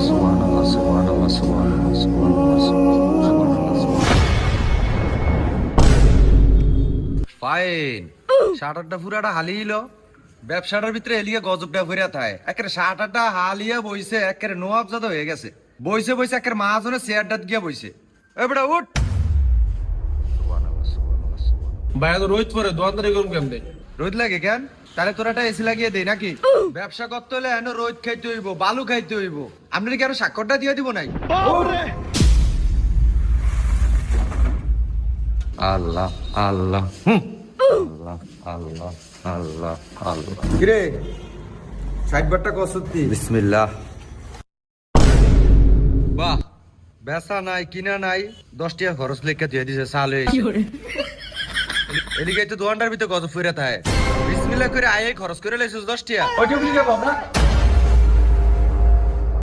সুবহানাল্লাহ সুবহানাল্লাহ সুবহানাল্লাহ সুবহানাল্লাহ। ফাইন শাটারটা পুরাটা হালিল ব্যবসাটার ভিতরে এলিয়ে গজবটা ভরিয়া থাকে একের শাটারটা হালিয়া বইছে একের নোয়াবজাদা হয়ে গেছে বইছে বইছে একের মাঝনে চেয়ারটাত গিয়া বইছে এ বেটা উঠ। সুবহানাল্লাহ সুবহানাল্লাহ সুবহানাল্লাহ। ভাই তো রোহিত পরে দোয়ানদারি করুন কেমনে? রোদ লাগে কেন? তাহলে তোরা একটা এসি লাগিয়ে দেই নাকি? ব্যবসা করতে হলে এনে রোদ খাইতে হইব বালু খাইতে হইব। আপনার কি আরো স্বাক্ষরটা দিয়ে দিব নাই? আল্লাহ আল্লাহ আল্লাহ আল্লাহ আল্লাহ আল্লাহ। কিরে সাইডবারটা কসুতি বিসমিল্লাহ। বাহ বেচা নাই কিনা নাই 10 টাকা খরচ লেখা দিয়ে দিছে সালে এদিকে তো দোকানটার ভিতরে গজব ফিরে থাকে বিসমিল্লাহ করে আয়ে খরচ করে লাইছিস 10 টাকা। ওইটা বুঝে বাবা